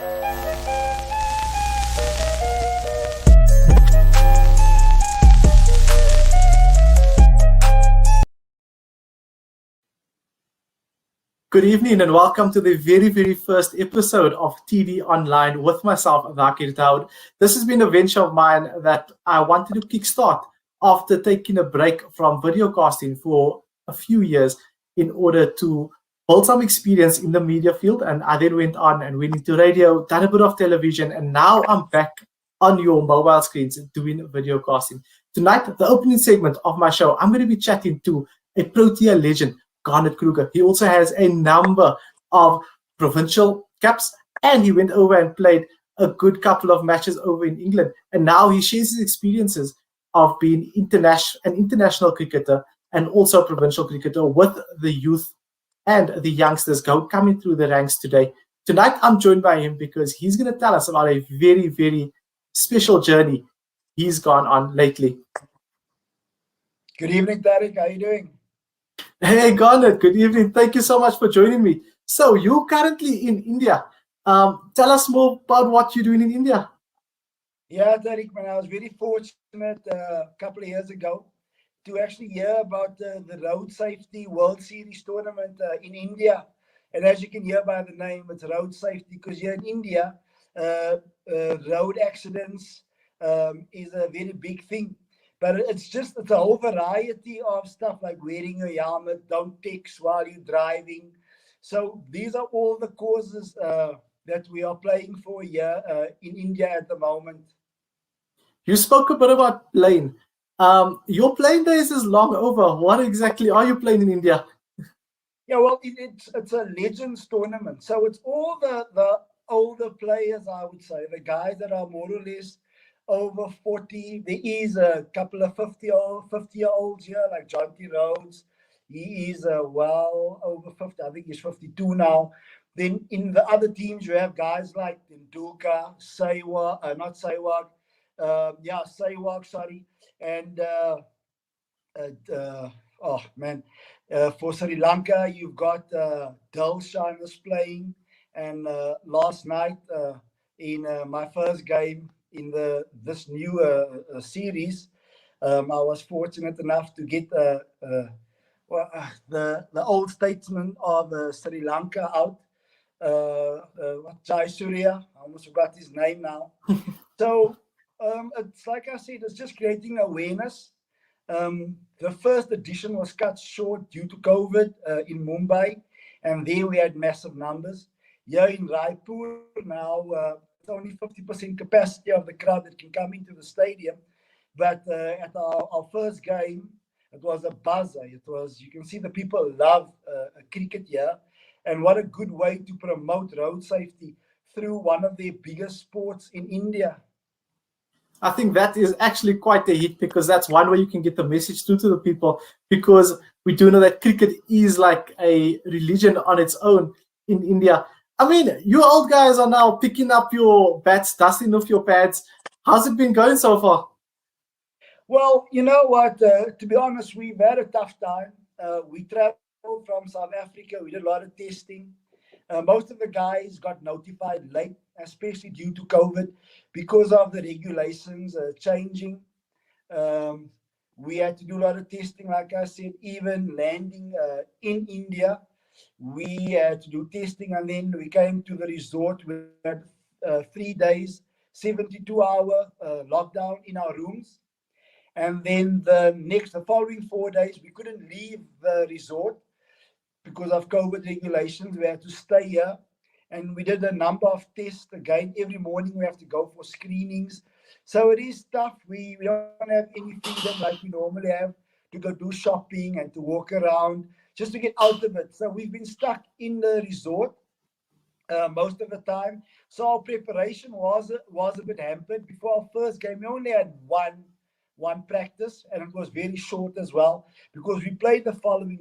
Good evening and welcome to the very first episode of TD Online with myself, Thaakir Dawood. This has been a venture of mine that I wanted to kickstart after taking a break from video casting for a few years in order to build some experience in the media field. And I then went on and went into radio, done a bit of television, and now I'm back on your mobile screens doing video casting. Tonight, the opening segment of my show, I'm going to be chatting to a Protea legend, Garnett Kruger. He also has a number of provincial caps, and he went over and played a good couple of matches over in England. And now he shares his experiences of being an international cricketer and also a provincial cricketer with the youth and the youngsters coming through the ranks today. Tonight, I'm joined by him because he's going to tell us about a very special journey he's gone on lately. Good evening, Tariq. How are you doing? Hey, Garnett, good evening. Thank you so much for joining me. So you're currently in India. Tell us more about what you're doing in India. Yeah, Tariq, man, I was very fortunate a couple of years ago to actually hear about the Road Safety World Series tournament in India. And as you can hear by the name, it's road safety because here in India, road accidents is a very big thing. But it's a whole variety of stuff like wearing your helmet, don't text while you're driving. So these are all the causes that we are playing for here in India at the moment. You spoke a bit about playing. Your playing days is long over. What exactly are you playing in India? Yeah, well, it's a Legends tournament. So it's all the older players, I would say, the guys that are more or less over 40. There is a couple of 50-year-olds here, like John T. Rhodes. He is well over 50. I think he's 52 now. Then in the other teams, you have guys like Nduka, Sehwag, sorry. And for Sri Lanka, you've got Dilshan was playing. And last night in my first game, in this new series, I was fortunate enough to get the old statesman of Sri Lanka out, Jai Surya. I almost forgot his name now. So it's like I said, it's just creating awareness. The first edition was cut short due to COVID in Mumbai, and there we had massive numbers. Here in Raipur now, it's only 50% capacity of the crowd that can come into the stadium. But at our first game, it was a buzzer. You can see the people love cricket here. And what a good way to promote road safety through one of their biggest sports in India. I think that is actually quite a hit because that's one way you can get the message through to the people, because we do know that cricket is like a religion on its own in India. I mean, you old guys are now picking up your bats, dusting off your pads. How's it been going so far? Well, you know what? To be honest, we've had a tough time. We traveled from South Africa. We did a lot of testing. Most of the guys got notified late, especially due to COVID, because of the regulations changing. We had to do a lot of testing, like I said, even landing in India. We had to do testing, and then we came to the resort. We had 3 days, 72-hour lockdown in our rooms. And then the following 4 days, we couldn't leave the resort because of COVID regulations. We had to stay here. And we did a number of tests. Again, every morning we have to go for screenings. So it is tough. We don't have any freedom like we normally have to go do shopping and to walk around, just to get out of it. So we've been stuck in the resort most of the time. So our preparation was a bit hampered. Before our first game, we only had one practice, and it was very short as well because we played the following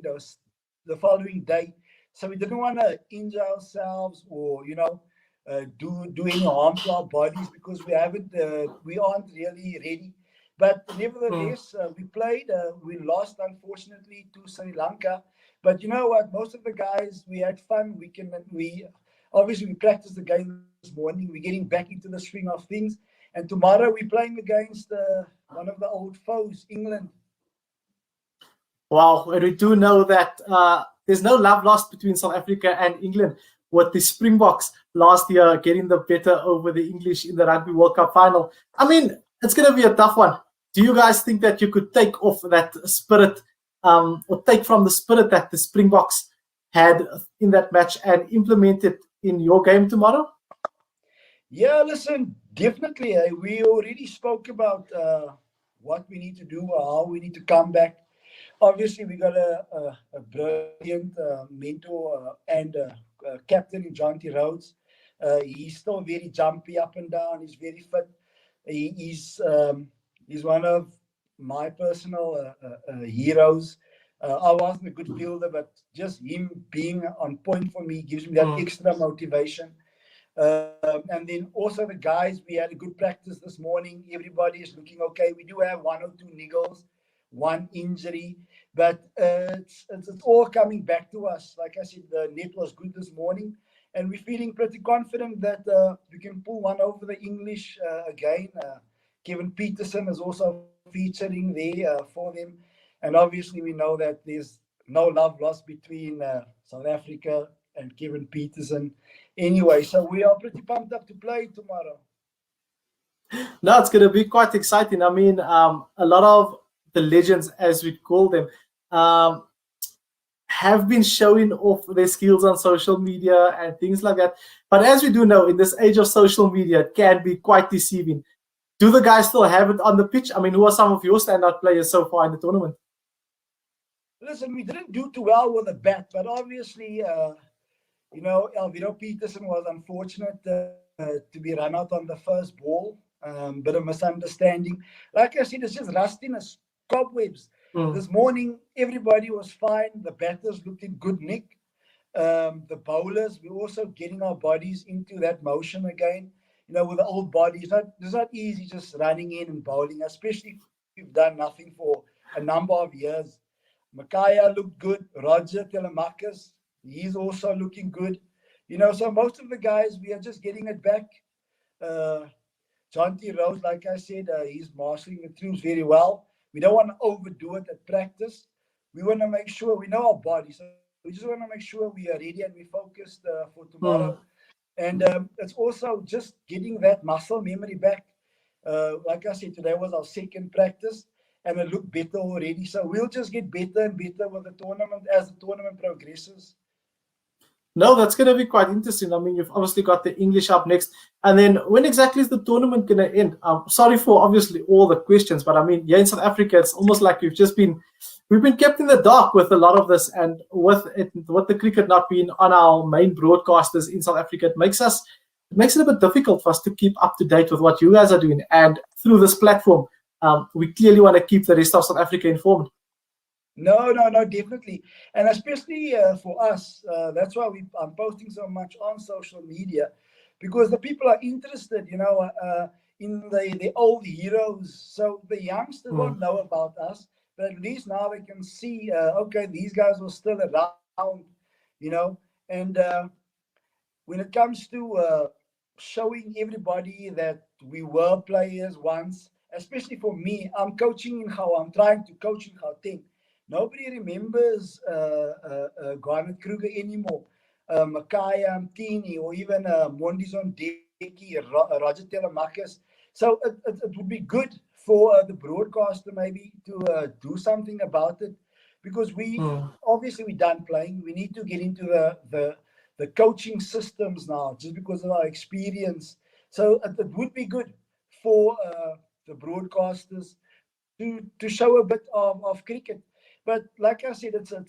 day. So we didn't want to injure ourselves or do any harm to our bodies because we aren't really ready. But nevertheless, we played. We lost, unfortunately, to Sri Lanka. But you know what? Most of the guys, we had fun. Obviously, we practiced the game this morning. We're getting back into the swing of things. And tomorrow we're playing against one of the old foes, England. Wow, and we do know that there's no love lost between South Africa and England, with the Springboks last year getting the better over the English in the Rugby World Cup final. I mean, it's going to be a tough one. Do you guys think that you could take off that spirit, or take from the spirit that the Springboks had in that match and implement it in your game tomorrow? Yeah, listen, definitely. We already spoke about what we need to do, how we need to come back. Obviously, we got a brilliant mentor and captain in Jonty Rhodes. He's still very jumpy up and down. He's very fit. He's one of my personal heroes. I wasn't a good fielder, but just him being on point for me gives me that extra motivation. And then also the guys, we had a good practice this morning. Everybody is looking okay. We do have one or two niggles, one injury, but it's all coming back to us. Like I said, the net was good this morning, and we're feeling pretty confident that we can pull one over the English again. Kevin Peterson is also featuring there for them, and obviously we know that there's no love lost between South Africa and Kevin Peterson. Anyway, so we are pretty pumped up to play tomorrow. No, it's going to be quite exciting. I mean, a lot of the legends, as we call them, have been showing off their skills on social media and things like that. But as we do know, in this age of social media, it can be quite deceiving. Do the guys still have it on the pitch? I mean, who are some of your standout players so far in the tournament? Listen, we didn't do too well with the bat, but obviously, Elviro Peterson was unfortunate to be run out on the first ball. Bit of misunderstanding. Like I said, it's just rustiness, cobwebs. This morning, everybody was fine. The batters looked in good nick. The bowlers, we're also getting our bodies into that motion again. With the old body, it's not easy just running in and bowling, especially if you've done nothing for a number of years. Makaya looked good. Roger Telemakas, he's also looking good. So most of the guys, we are just getting it back. Jonty Rhodes, like I said, he's marshalling the troops very well. We don't want to overdo it at practice. We want to make sure we know our body. So we just want to make sure we are ready and we're focused for tomorrow. And it's also just getting that muscle memory back. Like I said, today was our second practice and it looked better already. So we'll just get better and better with the tournament as the tournament progresses. No, that's going to be quite interesting. I mean, you've obviously got the English up next. And then when exactly is the tournament going to end? Sorry for obviously all the questions, but I mean, yeah, in South Africa, it's almost like we've been kept in the dark with a lot of this. And with the cricket not being on our main broadcasters in South Africa, it makes it a bit difficult for us to keep up to date with what you guys are doing. And through this platform, we clearly want to keep the rest of South Africa informed. No, definitely. And especially for us, that's why I'm posting so much on social media, because the people are interested, in the old heroes. So the youngsters won't know about us, but at least now they can see, okay, these guys were still around, And when it comes to showing everybody that we were players once, especially for me, I'm coaching in Gauteng. I'm trying to coach in Gauteng. Nobody remembers Garnett Kruger anymore. Makaya Mtini, or even Mondizon Deki, Roger Telemakas. So it would be good for the broadcaster maybe to do something about it, because obviously we're done playing. We need to get into the coaching systems now, just because of our experience. So it would be good for the broadcasters to show a bit of cricket. But like I said, it's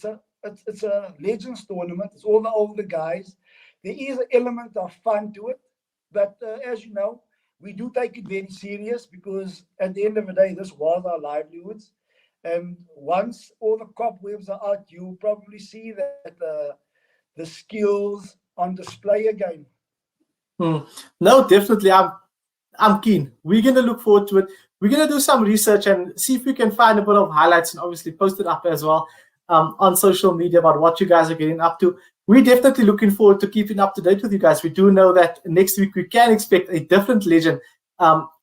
a Legends tournament. It's all the older guys. There is an element of fun to it. But as you know, we do take it very serious, because at the end of the day, this was our livelihoods. And once all the cobwebs are out, you'll probably see that the skills on display again. No, definitely. I'm keen. We're going to look forward to it. We're going to do some research and see if we can find a bit of highlights and obviously post it up as well on social media about what you guys are getting up to. we're definitely looking forward to keeping up to date with you guys. We do know that next week we can expect a different legend.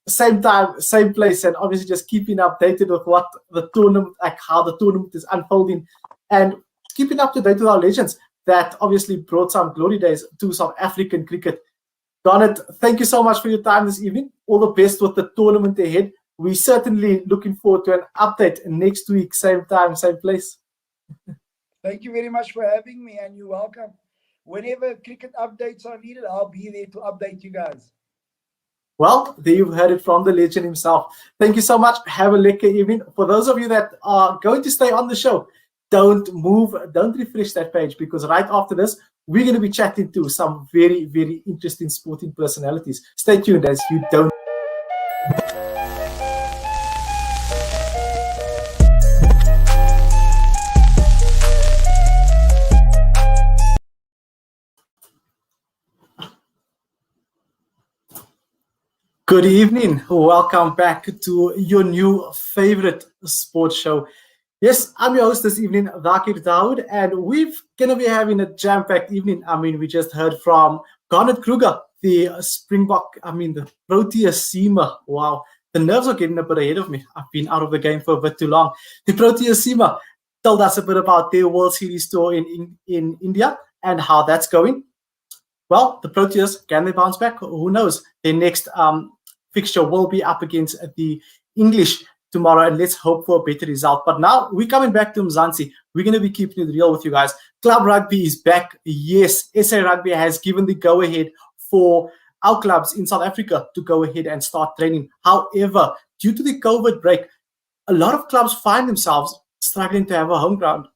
Same time, same place, and obviously just keeping updated with what the tournament, like how the tournament is unfolding, and keeping up to date with our legends that obviously brought some glory days to South African cricket. Garnett, thank you so much for your time this evening. All the best with the tournament ahead. We're certainly looking forward to an update next week, same time, same place. Thank you very much for having me, and you're welcome. Whenever cricket updates are needed, I'll be there to update you guys. Well, there you've heard it from the legend himself. Thank you so much. Have a lekker evening. For those of you that are going to stay on the show, don't move, don't refresh that page, because right after this, we're going to be chatting to some very, very interesting sporting personalities. Stay tuned as you don't. Good evening. Welcome back to your new favorite sports show. Yes, I'm your host this evening, Thaakir Dawood, and we're going to be having a jam-packed evening. I mean, we just heard from Garnett Kruger, the Springbok, the Protea seamer. Wow, the nerves are getting a bit ahead of me. I've been out of the game for a bit too long. The Protea seamer told us a bit about their World Series tour in India and how that's going. Well, the Proteas, can they bounce back? Who knows? Their next fixture will be up against the English tomorrow, and let's hope for a better result. But now we're coming back to Mzansi. We're going to be keeping it real with you guys. Club rugby is back. Yes, SA Rugby has given the go-ahead for our clubs in South Africa to go ahead and start training. However, due to the COVID break, a lot of clubs find themselves struggling to have a home ground.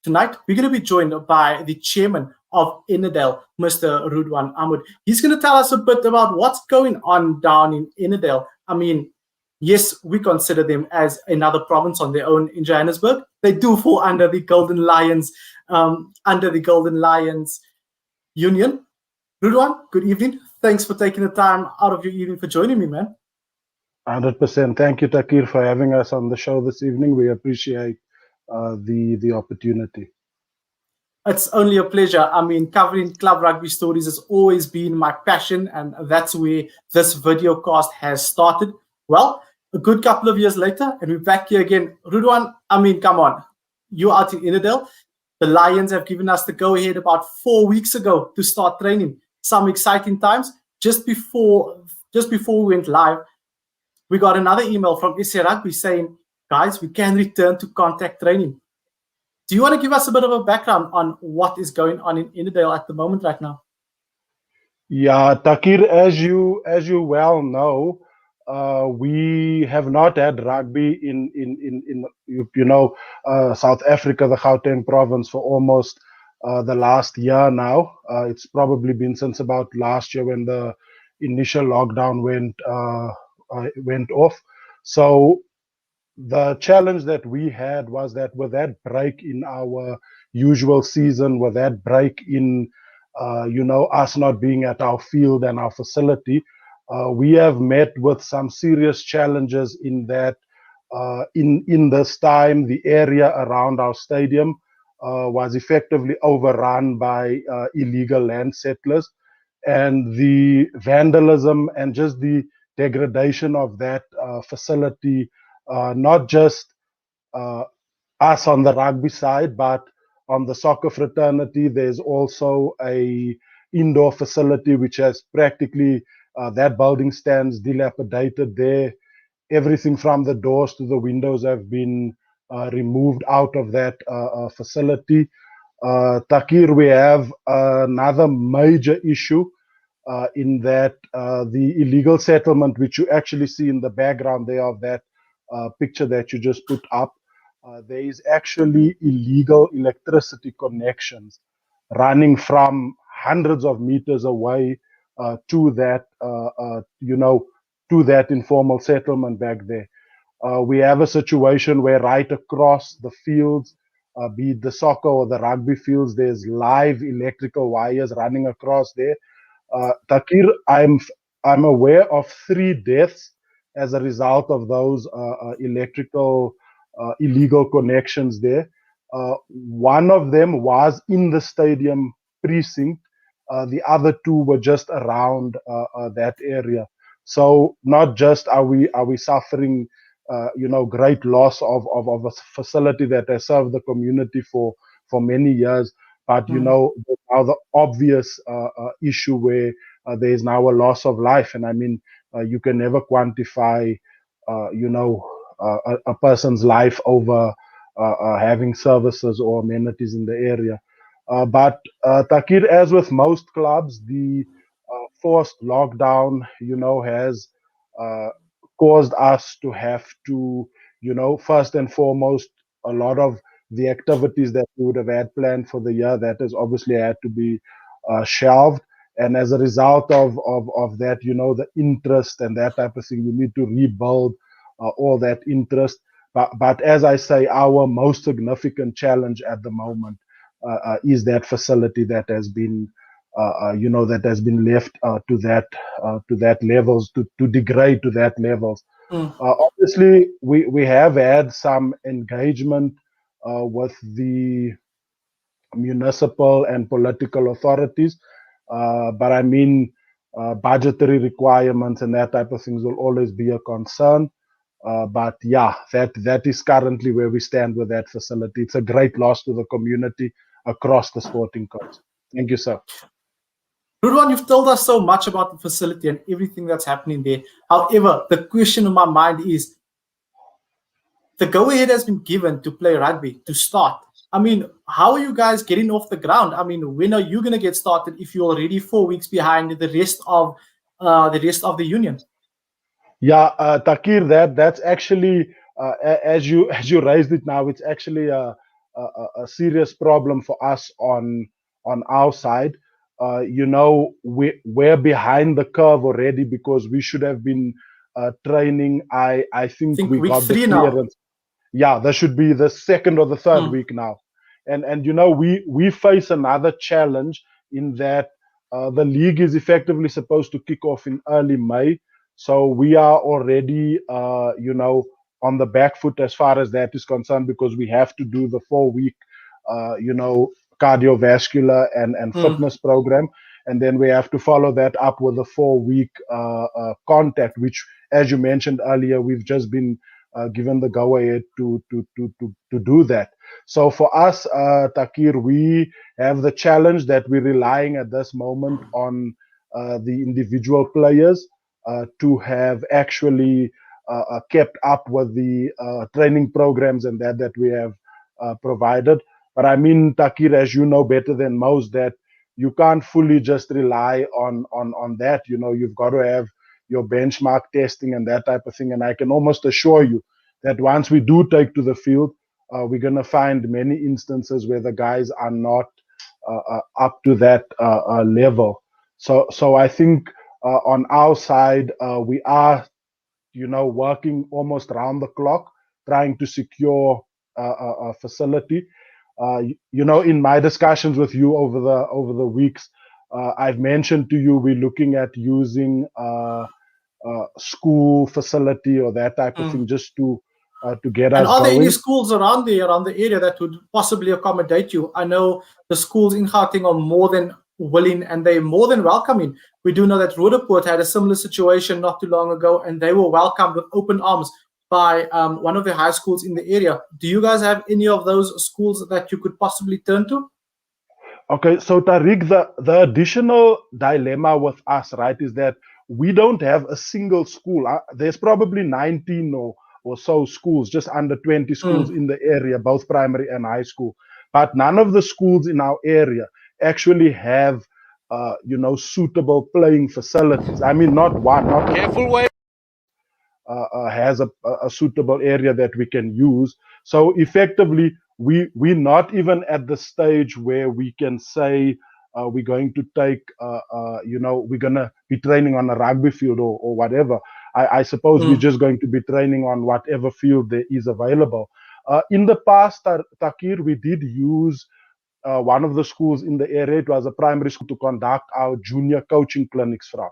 Tonight, we're going to be joined by the chairman of Ennerdale, Mr. Rudwaan Amod. He's going to tell us a bit about what's going on down in Ennerdale. I mean, yes, we consider them as another province on their own in Johannesburg. They do fall under the Golden Lions, Union. Rudwaan, good evening. Thanks for taking the time out of your evening for joining me, man. 100%. Thank you, Thaakir, for having us on the show this evening. We appreciate the opportunity. It's only a pleasure. I mean, covering club rugby stories has always been my passion, and that's where this video cast has started. Well, a good couple of years later, and we're back here again. Rudwaan, I mean, come on. You're out in Ennerdale. The Lions have given us the go-ahead about 4 weeks ago to start training. Some exciting times. Just before we went live, we got another email from SA Rugby saying, guys, we can return to contact training. Do you want to give us a bit of a background on what is going on in Ennerdale at the moment right now? Yeah, Thaakir, as you well know, we have not had rugby in South Africa, the Gauteng province, for almost the last year now. It's probably been since about last year when the initial lockdown went off. So the challenge that we had was that with that break in our usual season, with that break in us not being at our field and our facility, we have met with some serious challenges in that in this time the area around our stadium was effectively overrun by illegal land settlers, and the vandalism and just the degradation of that facility, not just us on the rugby side, but on the soccer fraternity, there's also a indoor facility which has practically that building stands dilapidated there. Everything from the doors to the windows have been removed out of that facility. Thaakir, we have another major issue in that the illegal settlement, which you actually see in the background there of that picture that you just put up, there is actually illegal electricity connections running from hundreds of meters away to that, to that informal settlement back there. We have a situation where right across the fields, be it the soccer or the rugby fields, there's live electrical wires running across there. Thaakir, I'm aware of 3 deaths as a result of those electrical illegal connections there. One of them was in the stadium precinct. The other two were just around that area. So not just are we suffering, great loss of a facility that has served the community for many years, but now the obvious issue where there is now a loss of life, and I mean you can never quantify, a person's life over having services or amenities in the area. But Thaakir, as with most clubs, the forced lockdown, has caused us to have to, first and foremost, a lot of the activities that we would have had planned for the year, that has obviously had to be shelved. And as a result of that, the interest and that type of thing, we need to rebuild all that interest. But as I say, our most significant challenge at the moment is that facility that has been, that has been left to that levels, to degrade to that levels. Obviously, we have had some engagement with the municipal and political authorities, but I mean, budgetary requirements and that type of things will always be a concern. But yeah, that is currently where we stand with that facility. It's a great loss to the community across the sporting codes. Thank you, sir. Rudwaan, you've told us so much about the facility and everything that's happening there. However, the question in my mind is, the go-ahead has been given to play rugby, to start. I mean, how are you guys getting off the ground? I mean, when are you going to get started if you're already 4 weeks behind the rest of the union? Yeah, Thaakir, that's actually, as you raised it now, it's actually a serious problem for us on our side. We're behind the curve already because we should have been training. I think we week got the 3 clearance. now. Yeah, that should be the second or the third week now. And we face another challenge in that the league is effectively supposed to kick off in early May. So we are already, on the back foot as far as that is concerned, because we have to do the 4-week, cardiovascular and fitness program. And then we have to follow that up with a 4-week contact, which, as you mentioned earlier, we've just been given the go-ahead to do that. So for us, Thaakir, we have the challenge that we're relying at this moment on the individual players to have actually kept up with the training programs and that we have provided. But I mean, Thaakir, as you know better than most, that you can't fully just rely on that. You've got to have your benchmark testing and that type of thing. And I can almost assure you that once we do take to the field, we're going to find many instances where the guys are not up to that level. So I think on our side, we are, working almost around the clock, trying to secure a facility. In my discussions with you over the weeks, I've mentioned to you we're looking at using school facility or that type of thing just to get us going. And are there any schools around the area that would possibly accommodate you? I know the schools in Gauteng are more than willing and they're more than welcoming. We do know that Rudwaan had a similar situation not too long ago, and they were welcomed with open arms by one of the high schools in the area. Do you guys have any of those schools that you could possibly turn to? Okay, so Tariq, the additional dilemma with us, right, is that we don't have a single school. There's probably 19 or so schools, just under 20 schools in the area, both primary and high school. But none of the schools in our area actually have, suitable playing facilities. I mean, not one, not careful way. Has a suitable area that we can use. So effectively, we're not even at the stage where we can say we're going to take, we're going to be training on a rugby field or whatever. I suppose we're just going to be training on whatever field there is available. In the past, Thaakir, we did use one of the schools in the area. It was a primary school to conduct our junior coaching clinics from.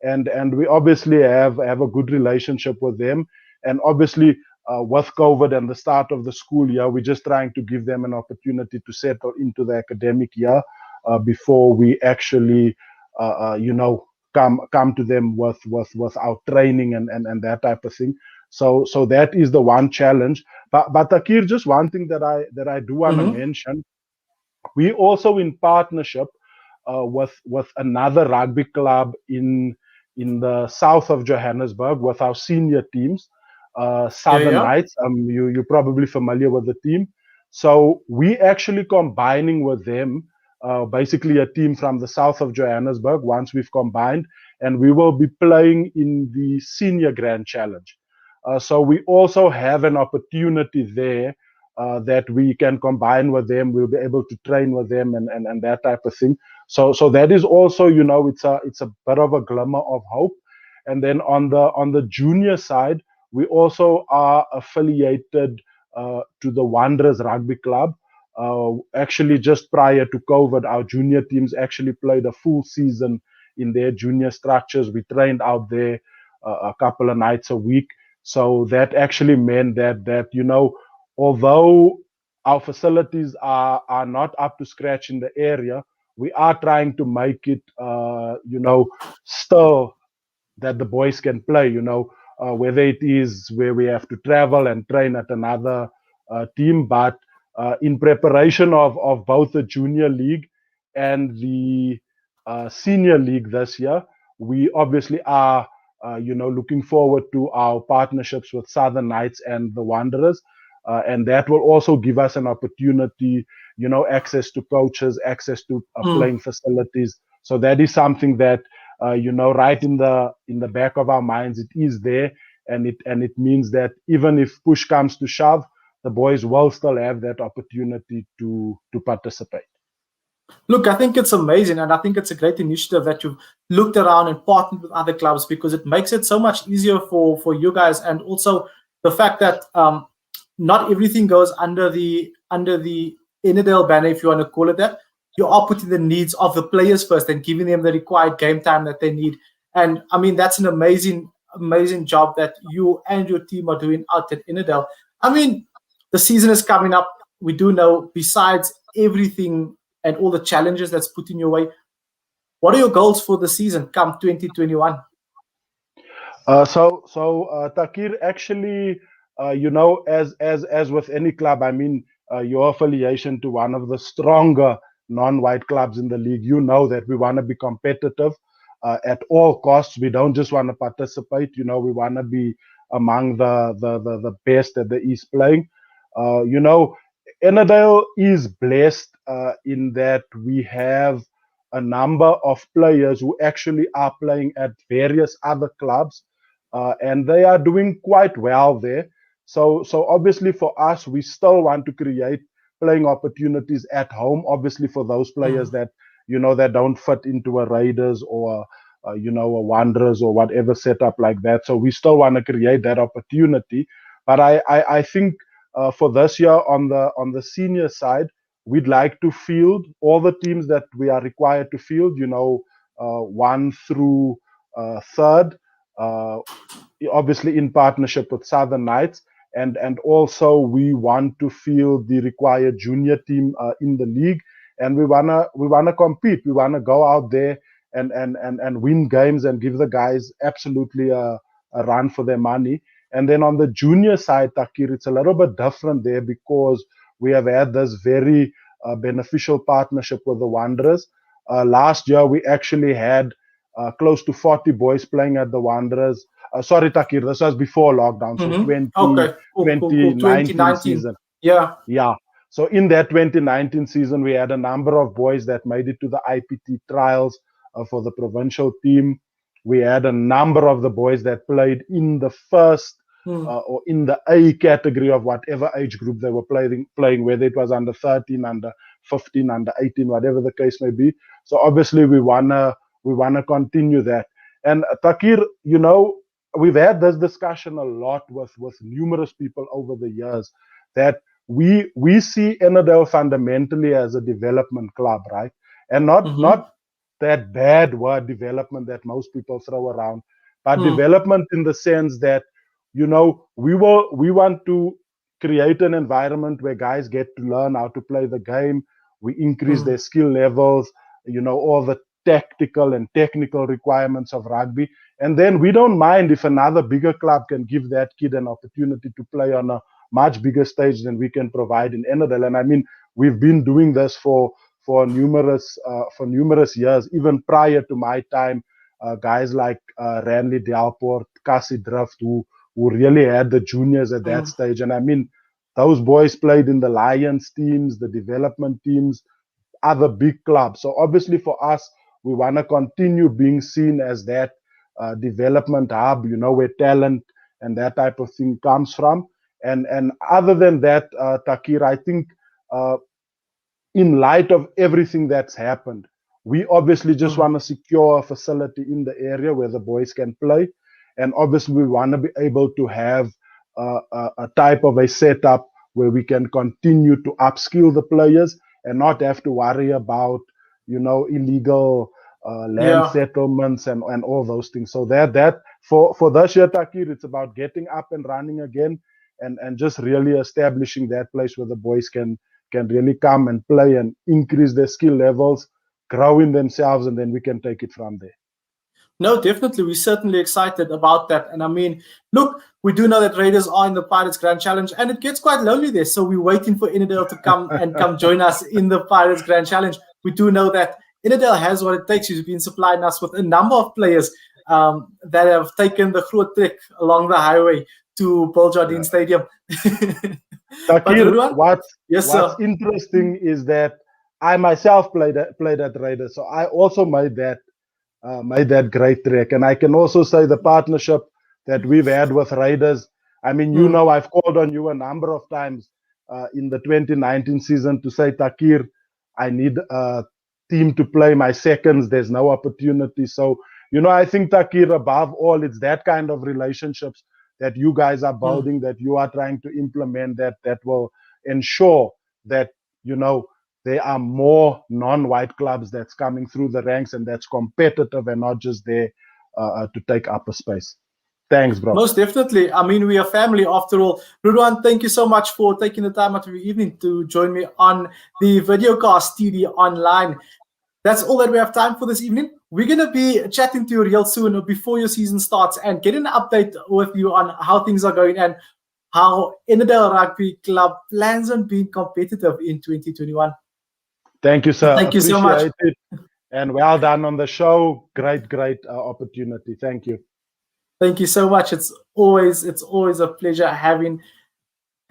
And we obviously have a good relationship with them. And obviously, with COVID and the start of the school year, we're just trying to give them an opportunity to settle into the academic year. before we actually, come to them with our training and that type of thing. So that is the one challenge. But Thaakir, just one thing that I do want to mention. We also in partnership with another rugby club in the south of Johannesburg with our senior teams, Southern Knights. You're probably familiar with the team. So we actually combining with them, basically a team from the south of Johannesburg. Once we've combined, and we will be playing in the Senior Grand Challenge. So we also have an opportunity there that we can combine with them. We'll be able to train with them and that type of thing. So that is also, it's a bit of a glimmer of hope. And then on the junior side, we also are affiliated to the Wanderers Rugby Club. Actually, just prior to COVID, our junior teams actually played a full season in their junior structures. We trained out there a couple of nights a week. So that actually meant that although our facilities are not up to scratch in the area, we are trying to make it, still that the boys can play, whether it is where we have to travel and train at another team. But in preparation of both the junior league and the senior league this year, we obviously are, looking forward to our partnerships with Southern Knights and the Wanderers. And that will also give us an opportunity, access to coaches, access to playing facilities. So that is something that, right in the back of our minds, it is there, and it means that even if push comes to shove, the boys will still have that opportunity to participate. Look, I think it's amazing, and I think it's a great initiative that you've looked around and partnered with other clubs, because it makes it so much easier for you guys, and also the fact that not everything goes under the Ennerdale banner, if you want to call it that. You are putting the needs of the players first and giving them the required game time that they need. And I mean, that's an amazing job that you and your team are doing out at Ennerdale. I mean, the season is coming up. We do know, besides everything and all the challenges that's put in your way, what are your goals for the season come 2021? Thaakir, actually, as with any club, I mean, your affiliation to one of the stronger non-white clubs in the league, that we want to be competitive at all costs. We don't just want to participate. We want to be among the best at the East playing. Ennerdale is blessed in that we have a number of players who actually are playing at various other clubs, and they are doing quite well there. So obviously for us, we still want to create playing opportunities at home, obviously for those players that that don't fit into a Raiders or a Wanderers or whatever setup like that. So we still want to create that opportunity. But I think for this year on the senior side, we'd like to field all the teams that we are required to field, 1 through 3rd, obviously in partnership with Southern Knights. And also we want to field the required junior team in the league, and we wanna compete. We wanna go out there and win games and give the guys absolutely a run for their money. And then on the junior side, Thaakir, it's a little bit different there, because we have had this very beneficial partnership with the Wanderers. Last year we actually had close to 40 boys playing at the Wanderers. Sorry, Thaakir, this was before lockdown, so 2019 season. Yeah. So in that 2019 season, we had a number of boys that made it to the IPT trials for the provincial team. We had a number of the boys that played in the first or in the A category of whatever age group they were playing, whether it was under 13, under 15, under 18, whatever the case may be. So obviously we wanna continue that. And Thaakir, we've had this discussion a lot with numerous people over the years, that we see Ennerdale fundamentally as a development club, right? And not that bad word development that most people throw around, but development in the sense that, we want to create an environment where guys get to learn how to play the game, we increase their skill levels, all the tactical and technical requirements of rugby. And then we don't mind if another bigger club can give that kid an opportunity to play on a much bigger stage than we can provide in Ennerdale. And I mean, we've been doing this for numerous years, even prior to my time. Guys like Ranley Delport, Cassie Drift, who really had the juniors at that stage. And I mean, those boys played in the Lions teams, the development teams, other big clubs. So obviously for us, we want to continue being seen as that development hub, where talent and that type of thing comes from. And other than that, Thaakir, I think in light of everything that's happened, we obviously just want to secure a facility in the area where the boys can play. And obviously we want to be able to have a type of a setup where we can continue to upskill the players and not have to worry about, illegal land settlements and all those things. So that for this year, Thaakir, it's about getting up and running again and just really establishing that place where the boys can really come and play and increase their skill levels, grow in themselves, and then we can take it from there. No, definitely. We're certainly excited about that. And I mean, look, we do know that Raiders are in the Pirates Grand Challenge, and it gets quite lonely there. So we're waiting for Ennerdale to come join us in the Pirates Grand Challenge. We do know that Ennerdale has what it takes. You've been supplying us with a number of players that have taken the Groot Trek along the highway to Paul Jardine Stadium. Thaakir, what's interesting is that I myself played at Raiders, so I also made that great trek. And I can also say the partnership that we've had with Raiders. I mean, I've called on you a number of times in the 2019 season to say, Thaakir, I need a team to play my seconds. There's no opportunity. So, I think, Thaakir, above all, it's that kind of relationships that you guys are building, that you are trying to implement, that will ensure that, there are more non-white clubs that's coming through the ranks and that's competitive and not just there to take up a space. Thanks, bro. Most definitely. I mean, we are family after all. Rudwaan, thank you so much for taking the time out of your evening to join me on the videocast TD Online. That's all that we have time for this evening. We're going to be chatting to you real soon before your season starts and getting an update with you on how things are going and how Ennerdale Rugby Club plans on being competitive in 2021. Thank you, sir. Thank you so much. It. And well done on the show. Great opportunity. Thank you. Thank you so much. It's always a pleasure having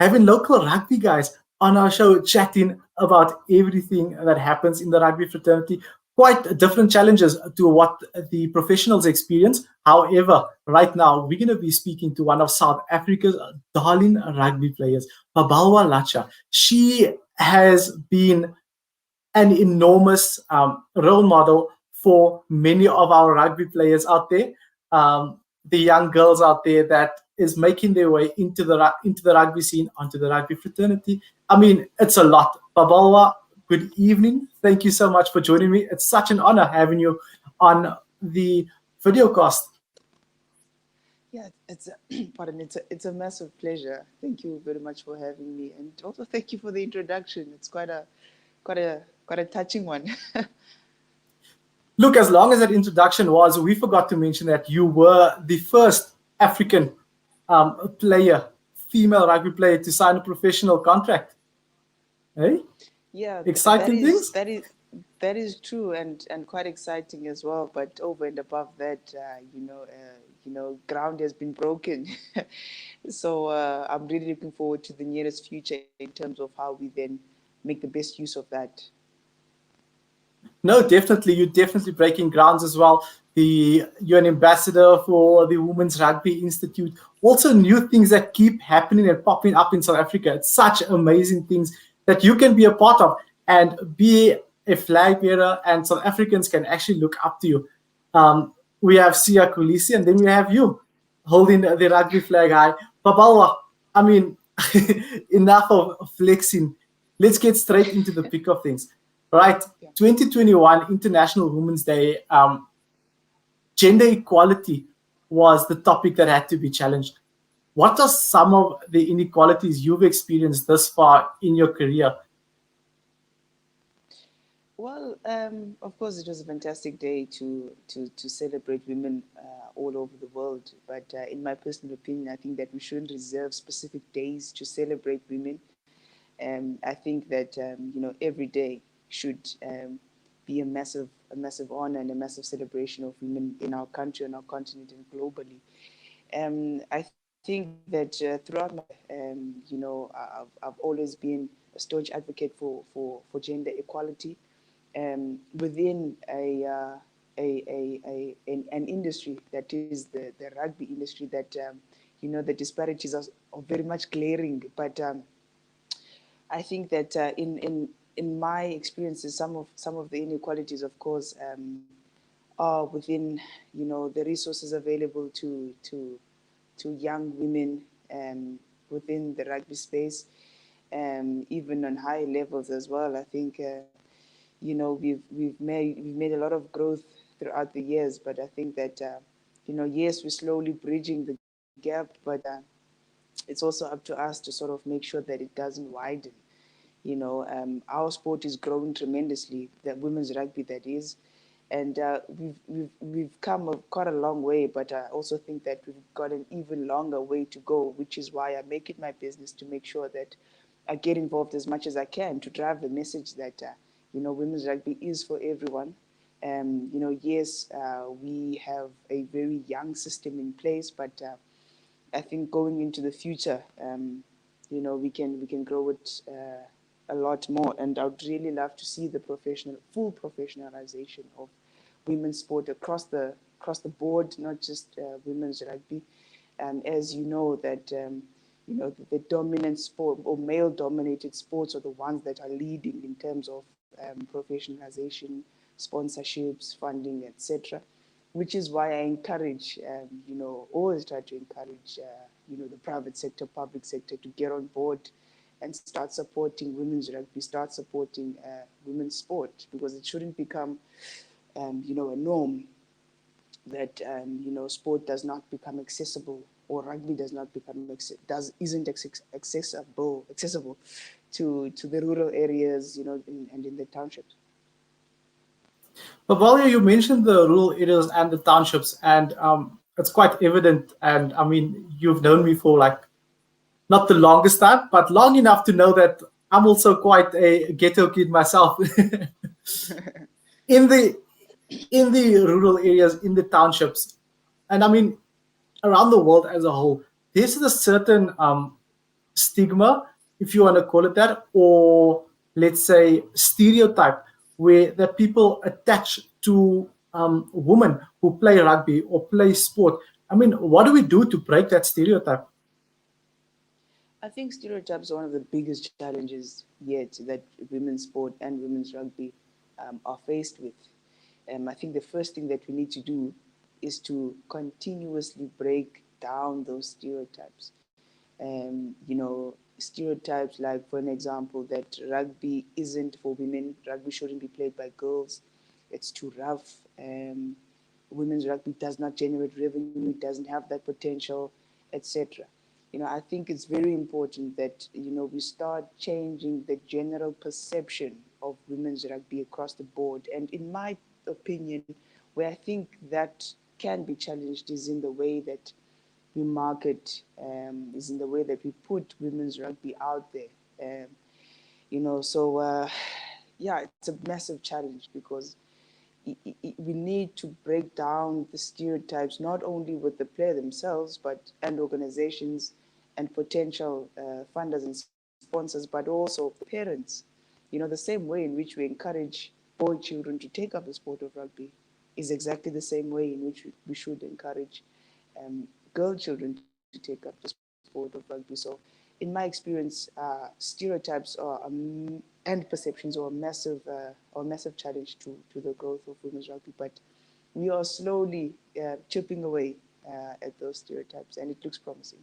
local rugby guys on our show chatting about everything that happens in the rugby fraternity. Quite different challenges to what the professionals experience. However, right now we're going to be speaking to one of South Africa's darling rugby players, Babalwa Latsha. She has been an enormous role model for many of our rugby players out there, the young girls out there that is making their way into the rugby scene, onto the rugby fraternity. I mean, it's a lot. Babalwa, good evening. Thank you so much for joining me. It's such an honor having you on the videocast. Yeah, it's a massive pleasure. Thank you very much for having me, and also thank you for the introduction. It's quite a touching one. Look, as long as that introduction was, we forgot to mention that you were the first African female rugby player to sign a professional contract. Hey? Yeah, exciting things. That is true and quite exciting as well. But over and above that, ground has been broken. So I'm really looking forward to the nearest future in terms of how we then make the best use of that. No, definitely. You're definitely breaking grounds as well. You're an ambassador for the Women's Rugby Institute. Also new things that keep happening and popping up in South Africa. It's such amazing things that you can be a part of and be a flag bearer, and South Africans can actually look up to you. We have Sia Kulisi, and then we have you holding the rugby flag high. Babalwa, I mean, enough of flexing. Let's get straight into the pick of things. Right, 2021 International Women's Day, gender equality was the topic that had to be challenged. What are some of the inequalities you've experienced thus far in your career? Well, of course, it was a fantastic day to celebrate women all over the world. But in my personal opinion, I think that we shouldn't reserve specific days to celebrate women. I think that every day should be a massive honor and a massive celebration of women in our country, on our continent, and globally. I think that throughout my I've always been a staunch advocate for gender equality within an industry that is the rugby industry that the disparities are very much glaring. But I think that in my experiences, some of the inequalities, of course, are within the resources available to young women within the rugby space, even on high levels as well. I think we've made a lot of growth throughout the years, but I think that yes, we're slowly bridging the gap, but it's also up to us to sort of make sure that it doesn't widen. Our sport is growing tremendously, the women's rugby that is, and we've come quite a long way. But I also think that we've got an even longer way to go, which is why I make it my business to make sure that I get involved as much as I can to drive the message that women's rugby is for everyone. Yes, we have a very young system in place, but I think going into the future, we can grow it a lot more. And I would really love to see the full professionalization of women's sport across the board, not just women's rugby. As you know that the dominant sport or male-dominated sports are the ones that are leading in terms of professionalization, sponsorships, funding, etc. Which is why I encourage, always try to encourage, the private sector, public sector to get on board and start supporting women's rugby, start supporting women's sport, because it shouldn't become, a norm that sport does not become accessible, or rugby does not become isn't accessible to the rural areas, and in the townships. But Valia, you mentioned the rural areas and the townships, and it's quite evident. And I mean, you've known me for like not the longest time, but long enough to know that I'm also quite a ghetto kid myself. in the rural areas, in the townships, and I mean around the world as a whole, there's a certain stigma, if you want to call it that, or let's say stereotype, where that people attach to women who play rugby or play sport. I mean, what do we do to break that stereotype? I think stereotypes are one of the biggest challenges yet that women's sport and women's rugby are faced with. I think the first thing that we need to do is to continuously break down those stereotypes. Stereotypes like, for an example, that rugby isn't for women, rugby shouldn't be played by girls, it's too rough, women's rugby does not generate revenue, it doesn't have that potential, etc. I think it's very important that, we start changing the general perception of women's rugby across the board. And in my opinion, where I think that can be challenged is in the way that we market, is in the way that we put women's rugby out there. It's a massive challenge, because we need to break down the stereotypes, not only with the player themselves, and organizations and potential funders and sponsors, but also parents. The same way in which we encourage boy children to take up the sport of rugby is exactly the same way in which we should encourage girl children to take up the sport of rugby. So, in my experience, stereotypes and perceptions are a massive challenge to the growth of women's rugby. But we are slowly chipping away at those stereotypes, and it looks promising.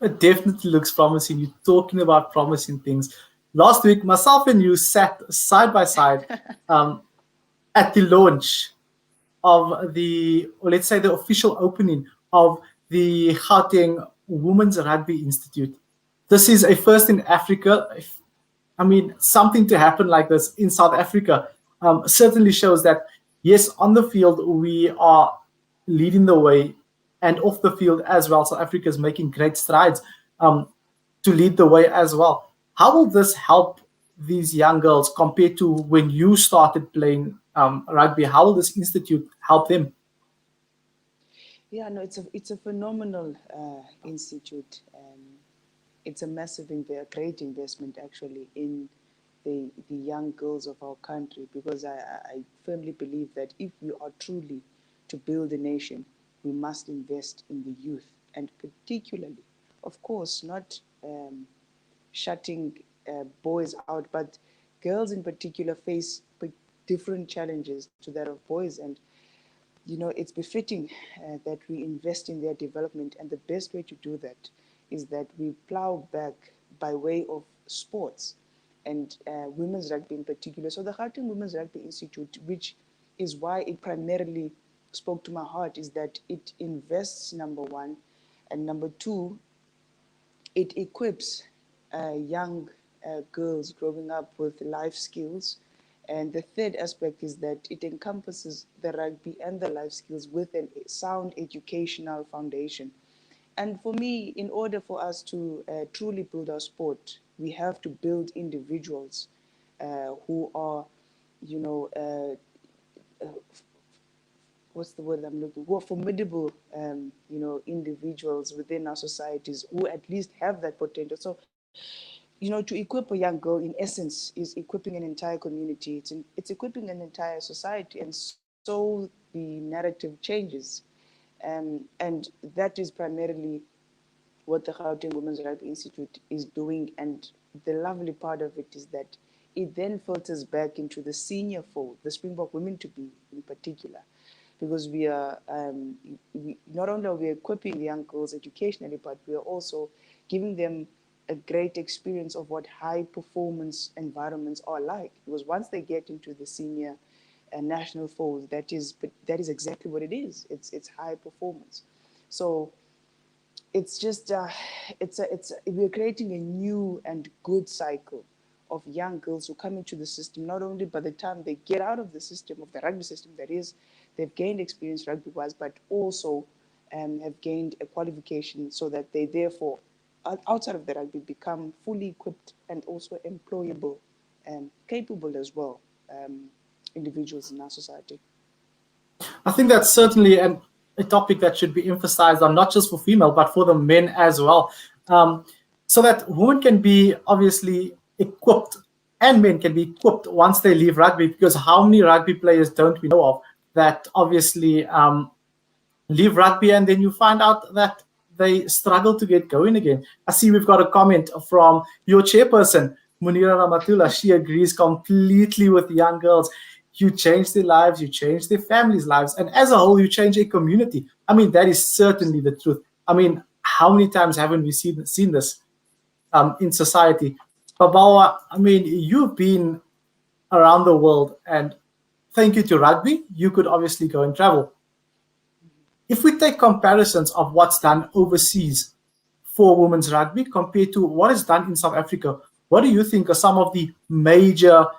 It definitely looks promising. You're talking about promising things. Last week, myself and you sat side by side at the launch of or let's say the official opening of the Gauteng Women's Rugby Institute. This is a first in Africa, I mean, something to happen like this in South Africa certainly shows that, yes, on the field, we are leading the way, and off the field as well. South Africa is making great strides um, to lead the way as well. How will this help these young girls compared to when you started playing rugby? How will this institute help them? Yeah, no, it's a phenomenal institute. It's a massive, great investment actually in the young girls of our country, because I firmly believe that if we are truly to build a nation, we must invest in the youth, and particularly, of course, not shutting boys out, but girls in particular face different challenges to that of boys, and it's befitting that we invest in their development. And the best way to do that is that we plow back by way of sports and women's rugby in particular. So the Gauteng Women's Rugby Institute, which is why it primarily spoke to my heart, is that it invests, number one, and number two, it equips young girls growing up with life skills. And the third aspect is that it encompasses the rugby and the life skills with a sound educational foundation. And for me, in order for us to truly build our sport, we have to build individuals who are, you know, what's the word I'm looking for? Formidable, individuals within our societies who at least have that potential. So, to equip a young girl, in essence, is equipping an entire community. It's equipping an entire society, and so the narrative changes. And that is primarily what the Gauteng Women's Rugby Institute is doing. And the lovely part of it is that it then filters back into the senior fold, the Springbok women to be in particular, because we are not only are we equipping the young girls educationally, but we are also giving them a great experience of what high performance environments are like. Because once they get into the senior national fold, that is exactly what it is. It's high performance. So it's just we're creating a new and good cycle of young girls who come into the system. Not only by the time they get out of the system, of the rugby system, that is, they've gained experience rugby wise, but also have gained a qualification, so that they therefore outside of the rugby become fully equipped and also employable and capable as well individuals in our society. I think that's certainly a topic that should be emphasized on, not just for female, but for the men as well, so that women can be obviously equipped and men can be equipped once they leave rugby. Because how many rugby players don't we know of that obviously leave rugby and then you find out that they struggle to get going again? I see we've got a comment from your chairperson, Munira Ramatula. She agrees completely with young girls. You change their lives, you change their families' lives, and as a whole, you change a community. I mean, that is certainly the truth. I mean, how many times haven't we seen this in society? Babalwa, I mean, you've been around the world, and thank you to rugby, you could obviously go and travel. If we take comparisons of what's done overseas for women's rugby compared to what is done in South Africa, what do you think are some of the major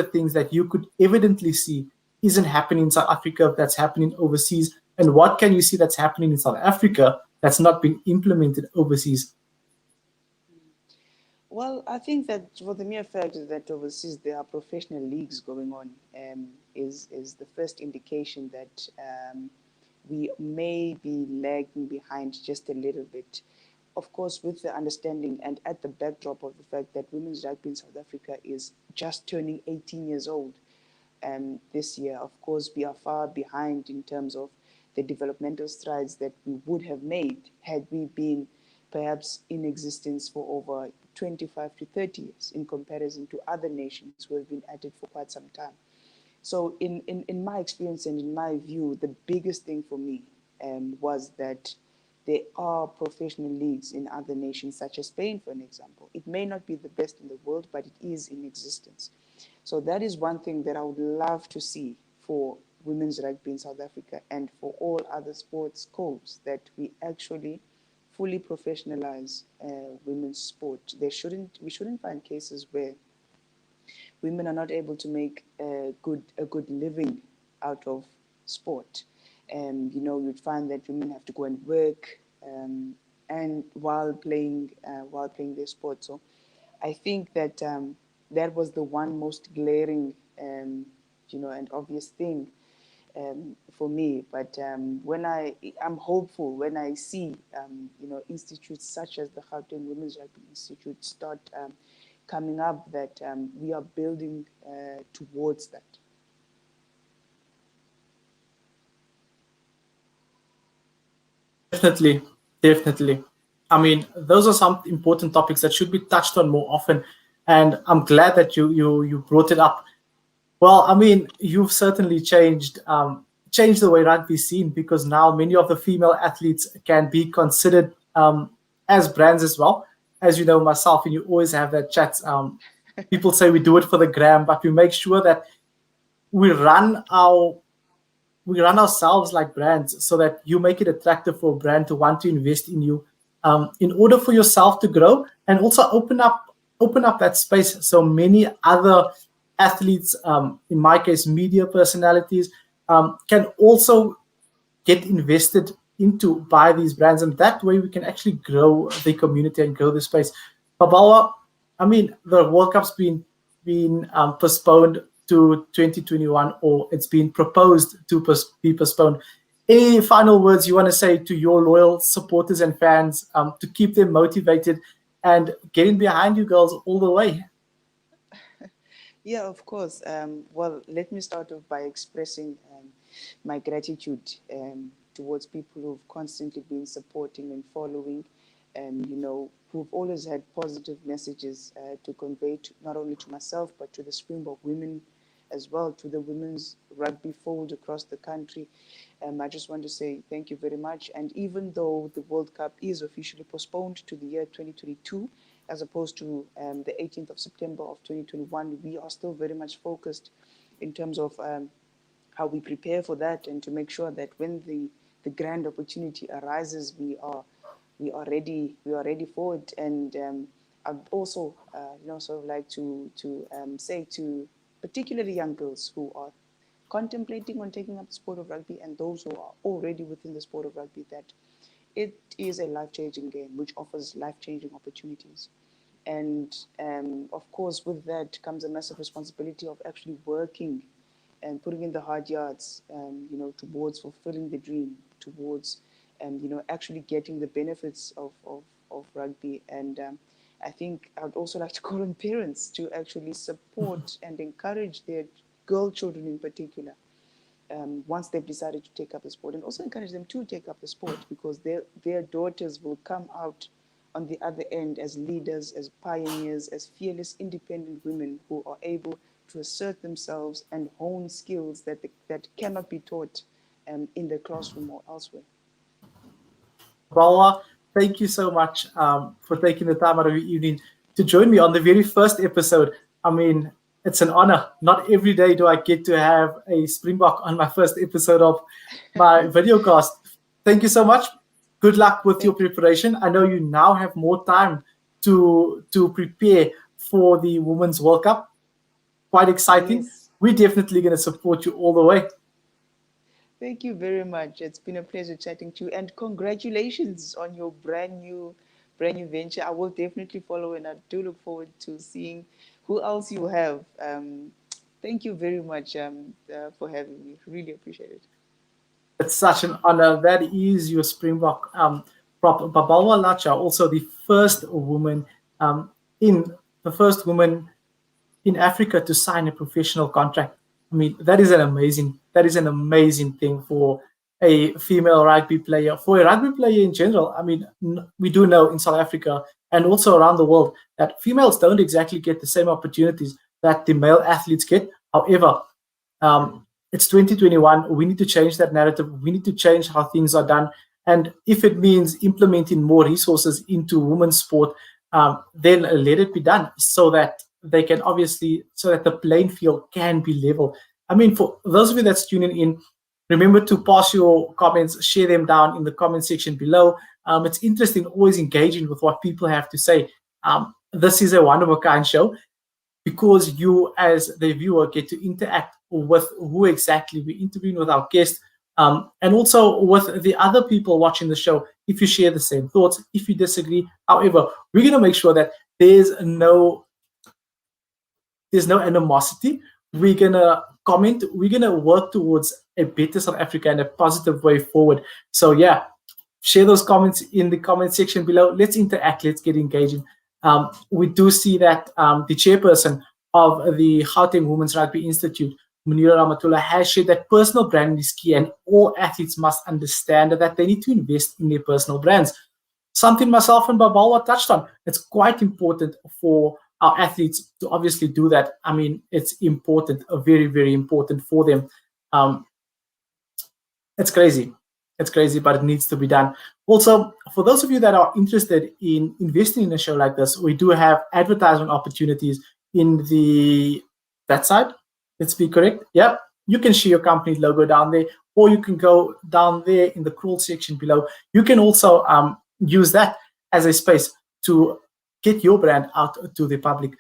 things that you could evidently see isn't happening in South Africa that's happening overseas, and what can you see that's happening in South Africa that's not been implemented overseas? Well, I think that for the mere fact that overseas there are professional leagues going on is the first indication that we may be lagging behind just a little bit. Of course, with the understanding and at the backdrop of the fact that women's rugby in South Africa is just turning 18 years old this year. Of course, we are far behind in terms of the developmental strides that we would have made had we been perhaps in existence for over 25 to 30 years in comparison to other nations who have been at it for quite some time. So in my experience and in my view, the biggest thing for me was that there are professional leagues in other nations, such as Spain, for an example. It may not be the best in the world, but it is in existence. So that is one thing that I would love to see for women's rugby in South Africa and for all other sports codes, that we actually fully professionalize women's sport. We shouldn't find cases where women are not able to make a good living out of sport. You'd find that women have to go and work and while playing their sport. So I think that that was the one most glaring, and obvious thing for me. But I'm hopeful when I see, institutes such as the Gauteng Women's Rugby Institute start coming up, that we are building towards that. Definitely. I mean, those are some important topics that should be touched on more often, and I'm glad that you brought it up. Well, I mean, you've certainly changed the way rugby is seen, because now many of the female athletes can be considered as brands as well. As you know, myself and you always have that chat. People say we do it for the gram, but we make sure that we run ourselves like brands, so that you make it attractive for a brand to want to invest in you, in order for yourself to grow, and also open up that space so many other athletes, in my case media personalities, can also get invested into by these brands, and that way we can actually grow the community and grow the space. Babalwa, I mean, the World Cup's been postponed to 2021, or it's been proposed to be postponed. Any final words you want to say to your loyal supporters and fans, to keep them motivated and getting behind you girls all the way? Yeah, of course. Well, let me start off by expressing my gratitude towards people who've constantly been supporting and following, who've always had positive messages to convey not only to myself, but to the Springbok women as well, to the women's rugby fold across the country. I just want to say thank you very much. And even though the World Cup is officially postponed to the year 2022, as opposed to the 18th of September of 2021, we are still very much focused in terms of how we prepare for that, and to make sure that when the grand opportunity arises, we are ready for it. And I'd also sort of like to say to particularly young girls who are contemplating on taking up the sport of rugby, and those who are already within the sport of rugby, that it is a life-changing game which offers life-changing opportunities. And of course, with that comes a massive responsibility of actually working and putting in the hard yards, towards fulfilling the dream, towards actually getting the benefits of rugby. And I think I would also like to call on parents to actually support and encourage their girl children in particular, once they've decided to take up the sport, and also encourage them to take up the sport, because their daughters will come out on the other end as leaders, as pioneers, as fearless, independent women who are able to assert themselves and hone skills that cannot be taught in the classroom or elsewhere. Babalwa, thank you so much for taking the time out of your evening to join me on the very first episode. I mean, it's an honor. Not every day do I get to have a Springbok on my first episode of my video cast. Thank you so much. Good luck with your preparation. I know you now have more time to prepare for the Women's World Cup. Quite exciting. Yes. We're definitely going to support you all the way. Thank you very much. It's been a pleasure chatting to you, and congratulations on your brand new venture. I will definitely follow, and I do look forward to seeing who else you have. Thank you very much for having me. Really appreciate it. It's such an honor. That is your Springbok Prop Babalwa Latsha, also the first woman in Africa to sign a professional contract. I mean, that is an amazing thing for a female rugby player, for a rugby player in general. I mean, we do know in South Africa and also around the world that females don't exactly get the same opportunities that the male athletes get. However, it's 2021. We need to change that narrative. We need to change how things are done. And if it means implementing more resources into women's sport, then let it be done, so that they can so that the playing field can be level. I mean, for those of you that's tuning in, Remember to pass your comments, share them down in the comment section below. It's interesting, always engaging with what people have to say. This is a one-of-a-kind show because you, as the viewer, get to interact with who exactly we're interviewing, with our guest, and also with the other people watching the show. If you share the same thoughts, if you disagree, however, we're going to make sure that there's no animosity. We're going to comment. We're going to work towards a better South Africa and a positive way forward. So yeah, share those comments in the comment section below. Let's interact. Let's get engaging. We do see that the chairperson of the Gauteng Women's Rugby Institute, Munira Ramatullah, has shared that personal branding is key and all athletes must understand that they need to invest in their personal brands. Something myself and Babalwa touched on. It's quite important for our athletes to obviously do that. I mean, it's important, very, very important for them. It's crazy. It's crazy, but it needs to be done. Also, for those of you that are interested in investing in a show like this, we do have advertisement opportunities in that side. Let's be correct. Yeah, you can share your company logo down there, or you can go down there in the crawl section below. You can also use that as a space to get your brand out to the public.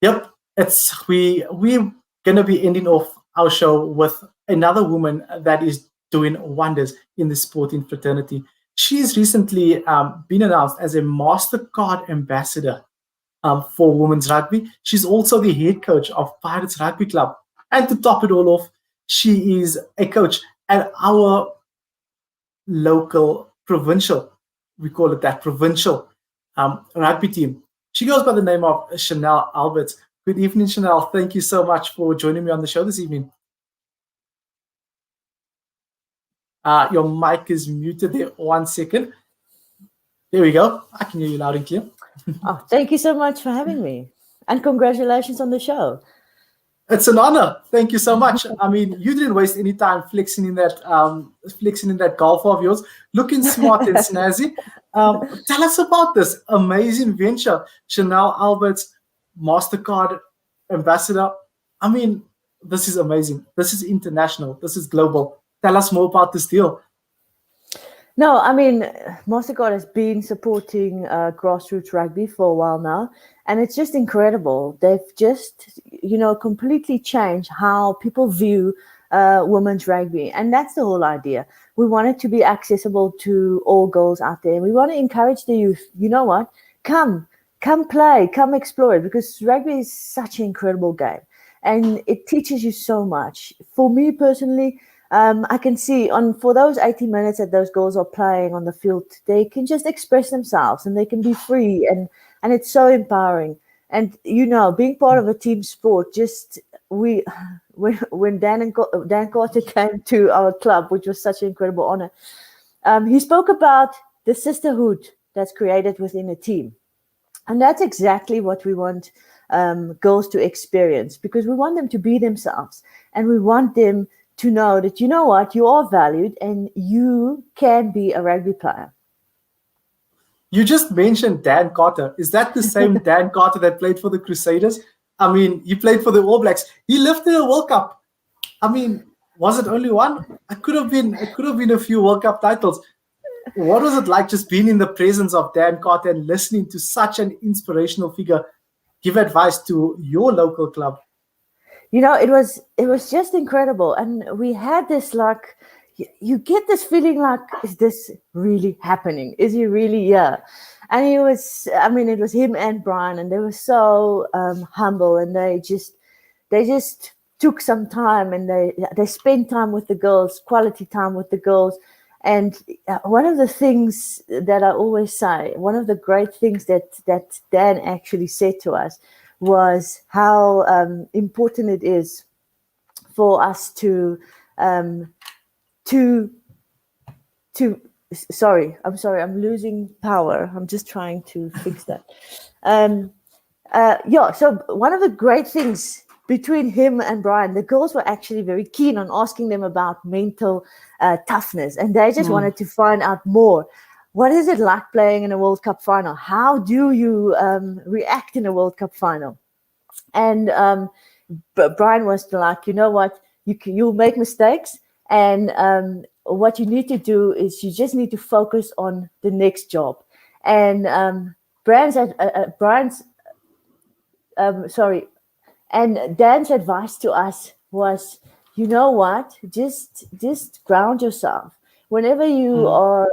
Yep, we're gonna be ending off our show with another woman that is doing wonders in the sporting fraternity. She's recently been announced as a Mastercard ambassador for women's rugby. She's also the head coach of Pirates Rugby Club. And to top it all off, she is a coach at our local provincial, we call it that, provincial rugby team. She goes by the name of Chanel Alberts. Good evening, Chanel. Thank you so much for joining me on the show this evening. Your mic is muted there. 1 second. There we go. I can hear you loud and clear. Oh, thank you so much for having me. And congratulations on the show. It's an honor. Thank you so much. I mean, you didn't waste any time flexing in that golf of yours, looking smart and snazzy. Tell us about this amazing venture, Chanel Alberts, Mastercard ambassador. I mean, this is amazing. This is international. This is global. Tell us more about this deal. No, I mean, Mastercard has been supporting grassroots rugby for a while now, and it's just incredible. They've just, completely changed how people view women's rugby, and that's the whole idea. We want it to be accessible to all girls out there. We want to encourage the youth. You know what? Come play, come explore it, because rugby is such an incredible game, and it teaches you so much. For me personally, I can see for those 80 minutes that those girls are playing on the field, they can just express themselves and they can be free, and it's so empowering. And being part of a team sport, when Dan Carter came to our club, which was such an incredible honor, he spoke about the sisterhood that's created within a team, and that's exactly what we want girls to experience, because we want them to be themselves, and we want them to know that, you know what, you are valued and you can be a rugby player. You just mentioned Dan Carter. Is that the same Dan Carter that played for the Crusaders? I mean, he played for the All Blacks. He lifted a World Cup. I mean, was it only one? It could have been a few World Cup titles. What was it like just being in the presence of Dan Carter and listening to such an inspirational figure give advice to your local club? It was just incredible. And we had this, like, you get this feeling like, is this really happening? Is he really here? And it was him and Brian, and they were so humble, and they just took some time, and they spent time with the girls, quality time with the girls. And one of the things that I always say, one of the great things that Dan actually said to us was how important it is for us to sorry, I'm losing power. I'm just trying to fix that. So one of the great things between him and Brian, the girls were actually very keen on asking them about mental toughness, and they just wanted to find out more. What is it like playing in a World Cup final? How do you react in a World Cup final? And Brian was like, you know what, you'll make mistakes, And what you need to do is you just need to focus on the next job. And and Dan's advice to us was, you know what, just ground yourself. Whenever you are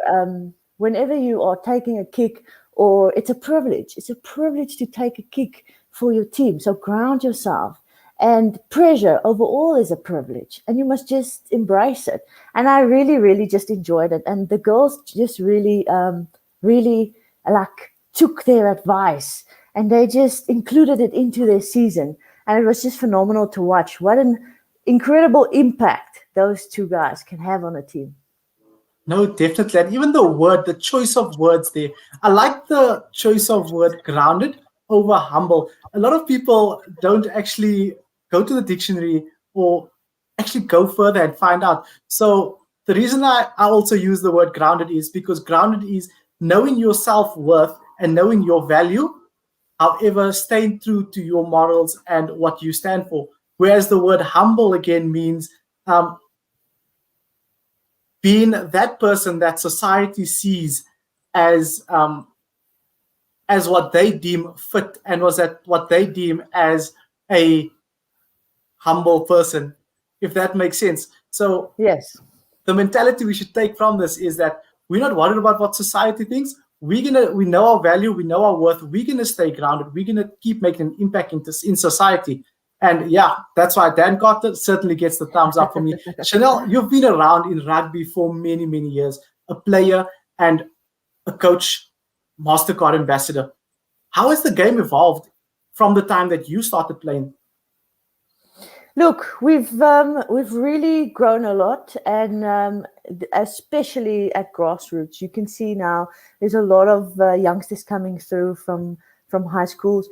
taking a kick, or it's a privilege to take a kick for your team. So ground yourself. And pressure overall is a privilege, and you must just embrace it. And I really, really just enjoyed it. And the girls just really, really like took their advice, and they just included it into their season. And it was just phenomenal to watch. What an incredible impact those two guys can have on a team. No, definitely. And even the choice of words there. I like the choice of word grounded over humble. A lot of people don't actually go to the dictionary or actually go further and find out. So the reason I also use the word grounded is because grounded is knowing your self-worth and knowing your value, however, staying true to your morals and what you stand for. Whereas the word humble again means being that person that society sees as what they deem fit, and was that what they deem as a humble person, if that makes sense. So yes, the mentality we should take from this is that we're not worried about what society thinks. We know our value, we know our worth. We're gonna stay grounded. We're gonna keep making an impact in society. And yeah, that's why Dan Carter certainly gets the thumbs up for me. Chanel, you've been around in rugby for many, many years, a player and a coach, Mastercard ambassador. How has the game evolved from the time that you started playing? Look, we've really grown a lot, and especially at grassroots, you can see now there's a lot of youngsters coming through from high schools.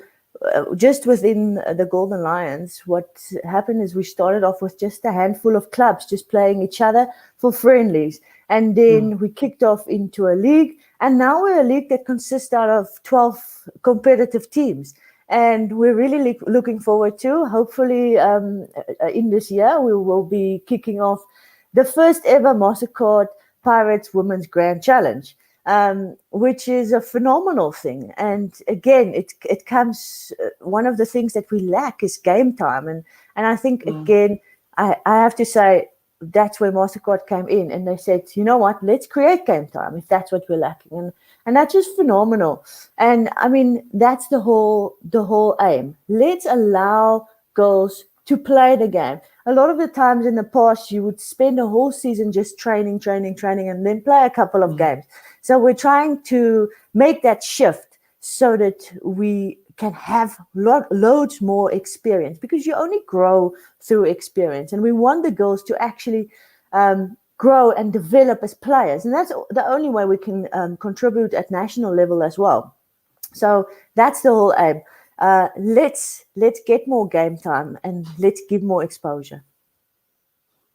Just within the Golden Lions, what happened is we started off with just a handful of clubs just playing each other for friendlies, and then we kicked off into a league, and now we're a league that consists out of 12 competitive teams. And we're really looking forward to, hopefully in this year, we will be kicking off the first ever Mastercard Pirates Women's Grand Challenge, which is a phenomenal thing. And again, it comes, one of the things that we lack is game time. And I think, again, I have to say, that's where Mastercard came in, and they said, you know what, let's create game time if that's what we're lacking. And that's just phenomenal. And I mean, that's the whole aim. Let's allow girls to play the game. A lot of the times in the past, you would spend a whole season just training, and then play a couple of games. So we're trying to make that shift so that we can have loads more experience, because you only grow through experience. And we want the girls to actually grow and develop as players. And that's the only way we can contribute at national level as well. So that's the whole aim. Let's get more game time, and let's give more exposure.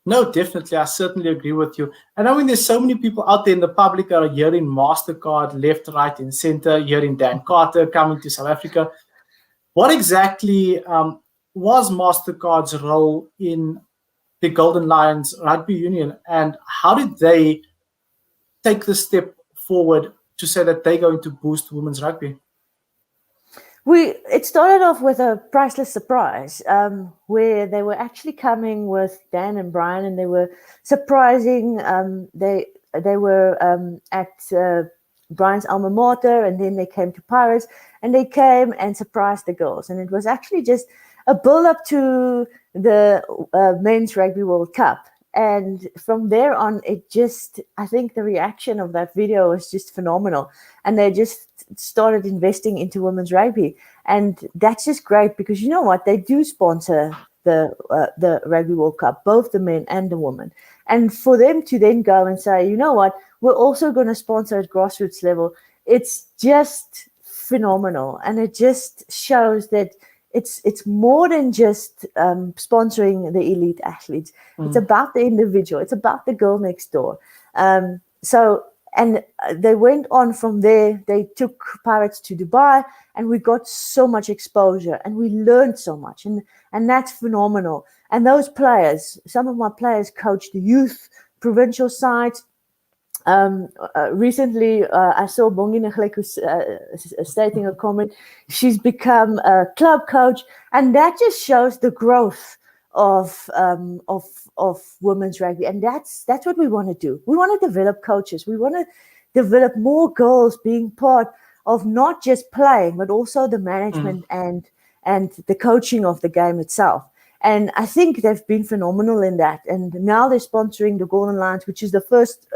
No, definitely. I certainly agree with you. And I mean, there's so many people out there in the public that are hearing Mastercard left, right, and center, hearing Dan Carter coming to South Africa. What exactly was Mastercard's role in the Golden Lions Rugby Union, and how did they take the step forward to say that they're going to boost women's rugby? It started off with a priceless surprise, where they were actually coming with Dan and Brian, and they were surprising. They were at Brian's alma mater, and then they came to Pirates, and they came and surprised the girls. And it was actually just a build-up to the Men's Rugby World Cup. And from there on, I think the reaction of that video was just phenomenal. And they just started investing into women's rugby. And that's just great, because you know what? They do sponsor the Rugby World Cup, both the men and the women. And for them to then go and say, you know what? We're also going to sponsor at grassroots level. It's just phenomenal. And it just shows that it's more than just sponsoring the elite athletes. It's about the individual. It's about the girl next door. And they went on from there. They took Pirates to Dubai, and we got so much exposure, and we learned so much, and that's phenomenal. And those players, some of my players coach the youth provincial sides. Recently, I saw Bongi Nagleku stating a comment. She's become a club coach, and that just shows the growth of women's rugby. And that's what we want to do. We want to develop coaches. We want to develop more girls being part of not just playing, but also the management and the coaching of the game itself. And I think they've been phenomenal in that. And now they're sponsoring the Golden Lions, which is the first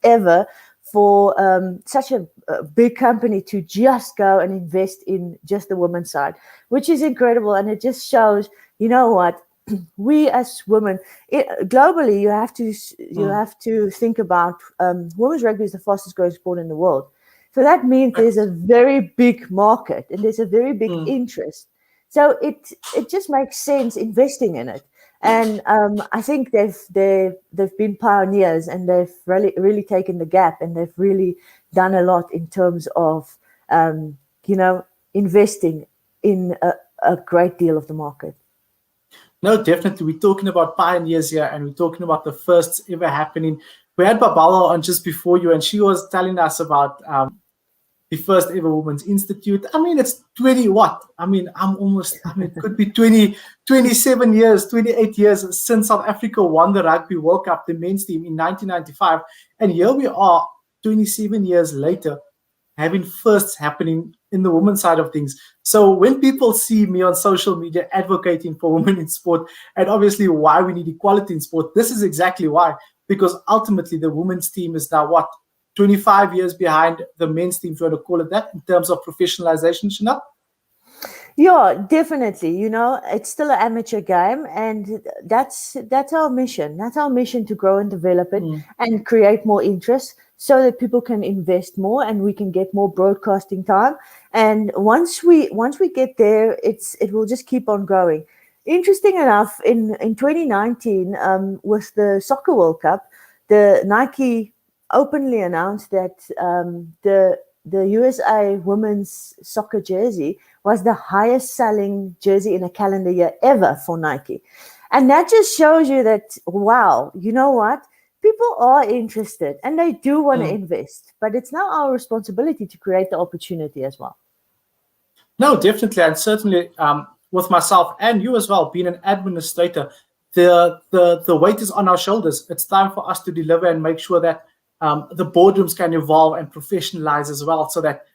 ever for such a big company to just go and invest in just the women's side, which is incredible. And it just shows, you know what, we as women, globally, you have to think about women's rugby is the fastest growing sport in the world. So that means there's a very big market and there's a very big interest. So it just makes sense investing in it, and I think they've been pioneers, and they've really taken the gap, and they've really done a lot in terms of investing in a great deal of the market. No, definitely. We're talking about pioneers here, and we're talking about the first ever happening. We had Babalwa on just before you, and she was telling us about the first ever Women's Institute. I mean, it's 20 what? I mean, it could be 27 years, 28 years since South Africa won the Rugby World Cup, the men's team, in 1995. And here we are 27 years later, having firsts happening in the women's side of things. So when people see me on social media advocating for women in sport, and obviously why we need equality in sport, this is exactly why. Because ultimately the women's team is now what? 25 years behind the men's team, if you want to call it that, in terms of professionalization, Chanel? Yeah, definitely. It's still an amateur game, and that's our mission. That's our mission, to grow and develop it and create more interest so that people can invest more and we can get more broadcasting time. And once we get there, it will just keep on growing. Interesting enough, in 2019, with the Soccer World Cup, the Nike openly announced that the USA women's soccer jersey was the highest selling jersey in a calendar year ever for Nike. And that just shows you that, wow, you know what? People are interested and they do want to invest, but it's now our responsibility to create the opportunity as well. No, definitely. And certainly with myself and you as well, being an administrator, the weight is on our shoulders. It's time for us to deliver and make sure that the boardrooms can evolve and professionalize as well, so that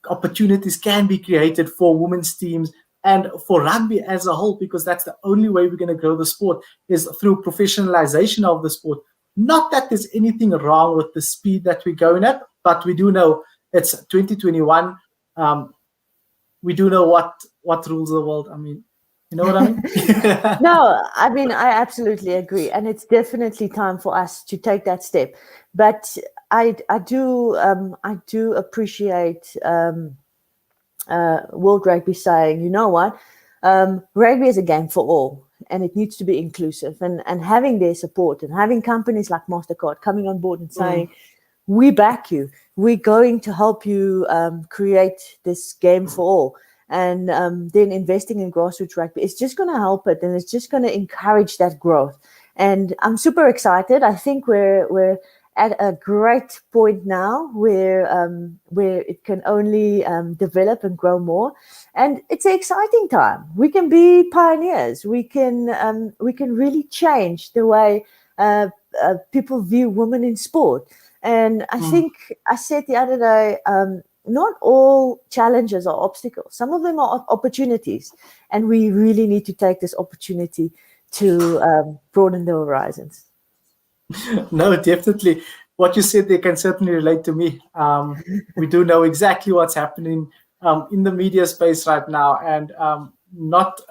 opportunities can be created for women's teams and for rugby as a whole, because that's the only way we're going to grow the sport, is through professionalization of the sport. Not that there's anything wrong with the speed that we're going at, but we do know it's 2021. We do know what rules the world. I mean, you know what I mean? No, I mean, I absolutely agree. And it's definitely time for us to take that step. But I do appreciate World Rugby saying, you know what, rugby is a game for all, and it needs to be inclusive. And having their support and having companies like Mastercard coming on board and saying, we back you. We're going to help you create this game for all. And then investing in grassroots rugby is just going to help it, and it's just going to encourage that growth. And I'm super excited. I think we're at a great point now where it can only develop and grow more. And it's an exciting time. We can be pioneers. We can really change the way people view women in sport. And I think I said the other day, not all challenges are obstacles. Some of them are opportunities. And we really need to take this opportunity to broaden the horizons. No, definitely. What you said there can certainly relate to me. We do know exactly what's happening in the media space right now. And not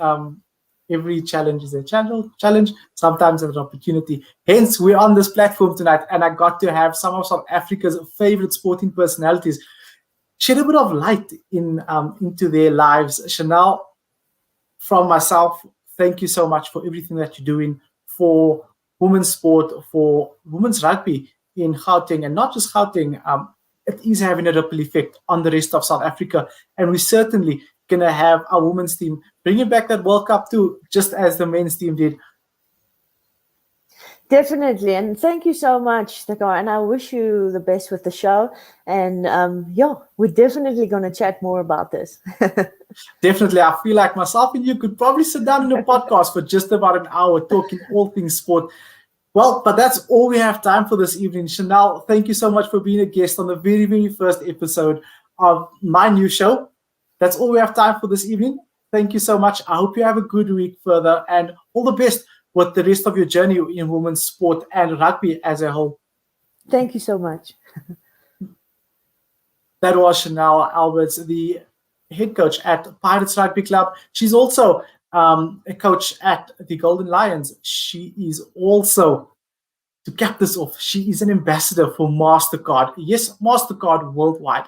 every challenge is a challenge. Sometimes it's an opportunity. Hence, we're on this platform tonight, and I got to have some of South Africa's favorite sporting personalities shed a bit of light into their lives. Chanel, from myself, thank you so much for everything that you're doing for women's sport, for women's rugby in Gauteng, and not just Gauteng. It is having a ripple effect on the rest of South Africa, and we certainly going to have our women's team bringing back that World Cup too, just as the men's team did. Definitely, and thank you so much, Thaakir, and I wish you the best with the show. And yeah, we're definitely going to chat more about this. Definitely, I feel like myself and you could probably sit down in a podcast for just about an hour talking all things sport. Well, but that's all we have time for this evening. Chanel, thank you so much for being a guest on the very, very first episode of my new show. That's all we have time for this evening. Thank you so much. I hope you have a good week further, and all the best with the rest of your journey in women's sport and rugby as a whole. Thank you so much. That was Chanel Alberts, the head coach at Pirates Rugby Club. She's also a coach at the Golden Lions. She is also, to cap this off, she is an ambassador for Mastercard. Yes, Mastercard worldwide.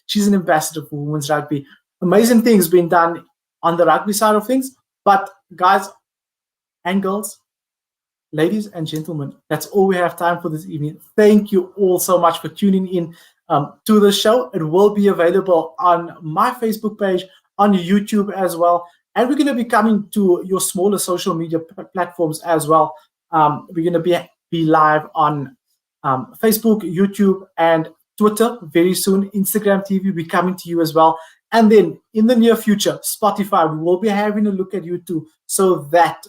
She's an ambassador for women's rugby. Amazing things being done on the rugby side of things. But guys and girls, ladies and gentlemen, that's all we have time for this evening. Thank you all so much for tuning in to the show. It will be available on my Facebook page, on YouTube as well. And we're going to be coming to your smaller social media platforms as well. We're going to be live on Facebook, YouTube, and Twitter very soon. Instagram TV will be coming to you as well. And then in the near future, Spotify, we will be having a look at YouTube, so that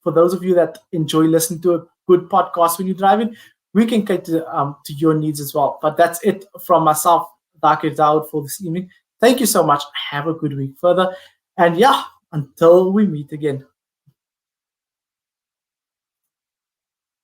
for those of you that enjoy listening to a good podcast when you're driving, we can cater to your needs as well. But that's it from myself, Thaakir Dawood, for this evening. Thank you so much. Have a good week further. And yeah, until we meet again.